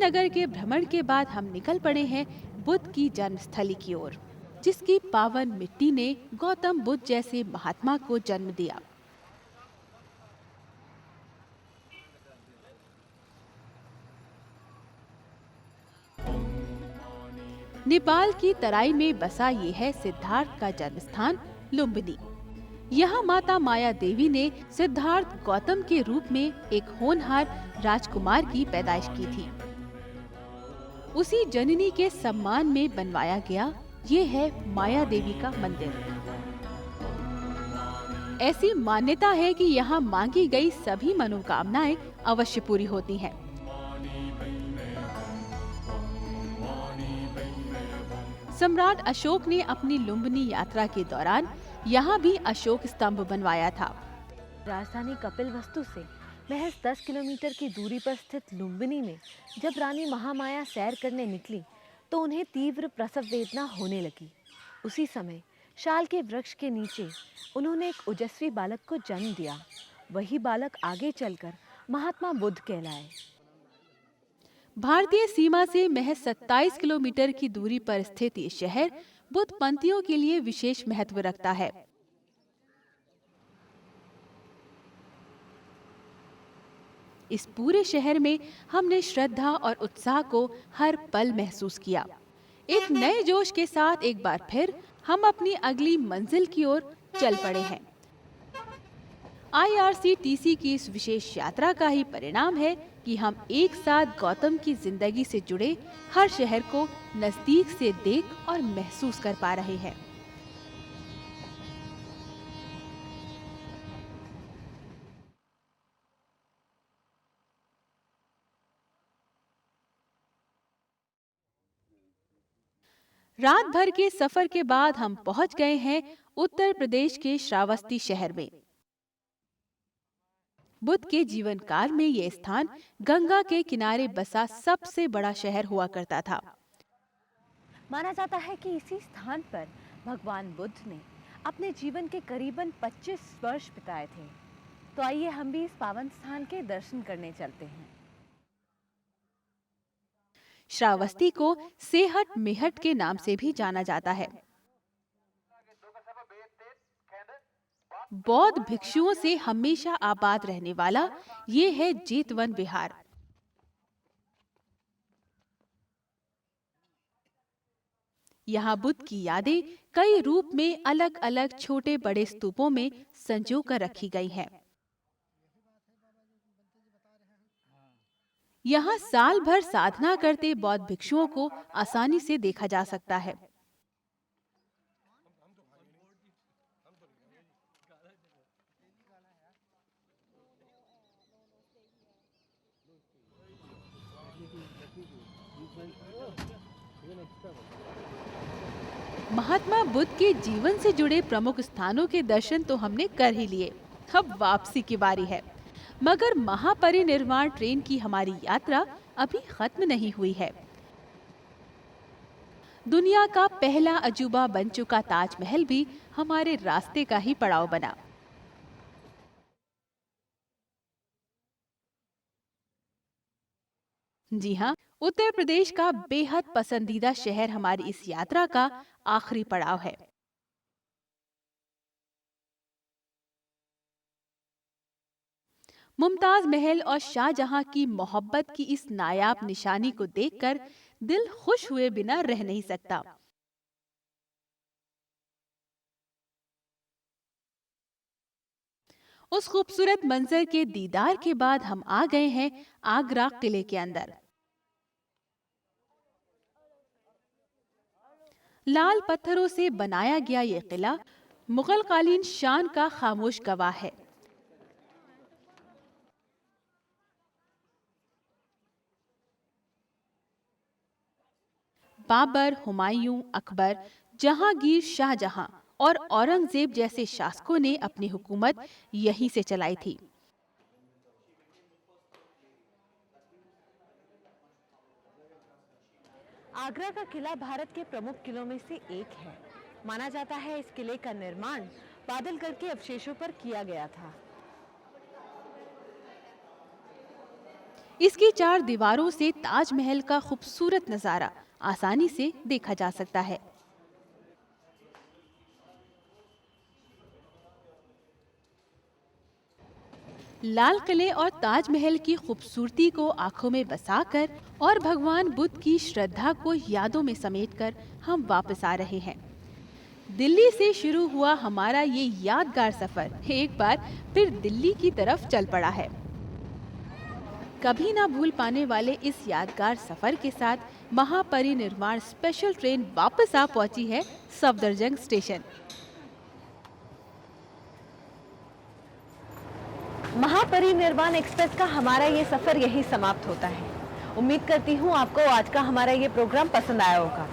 नगर के भ्रमण के बाद हम निकल पड़े हैं बुद्ध की जन्मस्थली की ओर, जिसकी पावन मिट्टी ने गौतम बुद्ध जैसे महात्मा को जन्म दिया। नेपाल की तराई में बसा ये है सिद्धार्थ का जन्म स्थान लुम्बिनी। यहाँ माता माया देवी ने सिद्धार्थ गौतम के रूप में एक होनहार राजकुमार की पैदाइश की थी। उसी जननी के सम्मान में बनवाया गया ये है माया देवी का मंदिर। ऐसी मान्यता है कि यहाँ मांगी गई सभी मनोकामनाएं अवश्य पूरी होती हैं। सम्राट अशोक ने अपनी लुम्बिनी यात्रा के दौरान यहाँ भी अशोक स्तंभ बनवाया था। राजधानी कपिलवस्तु से महज 10 किलोमीटर की दूरी पर स्थित लुम्बिनी में जब रानी महामाया सैर करने निकली तो उन्हें तीव्र प्रसव वेदना होने लगी। उसी समय शाल के वृक्ष के नीचे उन्होंने एक ओजस्वी बालक को जन्म दिया। वही बालक आगे चलकर महात्मा बुद्ध कहलाए। भारतीय सीमा से महज 27 किलोमीटर की दूरी पर स्थित ये शहर बुद्ध पंथियों के लिए विशेष महत्व रखता है। इस पूरे शहर में हमने श्रद्धा और उत्साह को हर पल महसूस किया। एक नए जोश के साथ एक बार फिर हम अपनी अगली मंजिल की ओर चल पड़े हैं। IRCTC की इस विशेष यात्रा का ही परिणाम है कि हम एक साथ गौतम की जिंदगी से जुड़े हर शहर को नजदीक से देख और महसूस कर पा रहे हैं। रात भर के सफर के बाद हम पहुंच गए हैं उत्तर प्रदेश के श्रावस्ती शहर में। बुद्ध के जीवन काल में ये स्थान गंगा के किनारे बसा सबसे बड़ा शहर हुआ करता था। माना जाता है कि इसी स्थान पर भगवान बुद्ध ने अपने जीवन के करीबन 25 वर्ष बिताए थे। तो आइए हम भी इस पावन स्थान के दर्शन करने चलते हैं। श्रावस्ती को सेहट मेहट के नाम से भी जाना जाता है। बौद्ध भिक्षुओं से हमेशा आबाद रहने वाला ये है जेतवन विहार। यहाँ बुद्ध की यादें कई रूप में अलग अलग छोटे बड़े स्तूपों में संजो कर रखी गई हैं। यहाँ साल भर साधना करते बौद्ध भिक्षुओं को आसानी से देखा जा सकता है। महात्मा बुद्ध के जीवन से जुड़े प्रमुख स्थानों के दर्शन तो हमने कर ही लिए। अब वापसी की बारी है, मगर महापरिनिर्वाण ट्रेन की हमारी यात्रा अभी खत्म नहीं हुई है। दुनिया का पहला अजूबा बन चुका ताजमहल भी हमारे रास्ते का ही पड़ाव बना। जी हाँ, उत्तर प्रदेश का बेहद पसंदीदा शहर हमारी इस यात्रा का आखिरी पड़ाव है। मुमताज महल और शाहजहां की मोहब्बत की इस नायाब निशानी को देखकर दिल खुश हुए बिना रह नहीं सकता। उस खूबसूरत मंजर के दीदार के बाद हम आ गए हैं आगरा किले के अंदर। लाल पत्थरों से बनाया गया ये किला मुगल कालीन शान का खामोश गवाह है। बाबर, हुमायूं, अकबर, जहांगीर, शाहजहां और औरंगजेब जैसे शासकों ने अपनी हुकूमत यहीं से चलाई थी। आगरा का किला भारत के प्रमुख किलों में से एक है। माना जाता है इस किले का निर्माण बादलगढ़ के अवशेषों पर किया गया था। इसकी 4 दीवारों से ताजमहल का खूबसूरत नजारा आसानी से देखा जा सकता है। लाल किले और ताजमहल की खूबसूरती को आंखों में बसाकर और भगवान बुद्ध की श्रद्धा को यादों में समेटकर हम वापस आ रहे हैं। दिल्ली से शुरू हुआ हमारा ये यादगार सफर एक बार फिर दिल्ली की तरफ चल पड़ा है। कभी ना भूल पाने वाले इस यादगार सफर के साथ महापरिनिर्वाण स्पेशल ट्रेन वापस आ पहुंची है सफदरजंग स्टेशन। महापरिनिर्वाण एक्सप्रेस का हमारा ये सफर यही समाप्त होता है। उम्मीद करती हूँ आपको आज का हमारा ये प्रोग्राम पसंद आया होगा।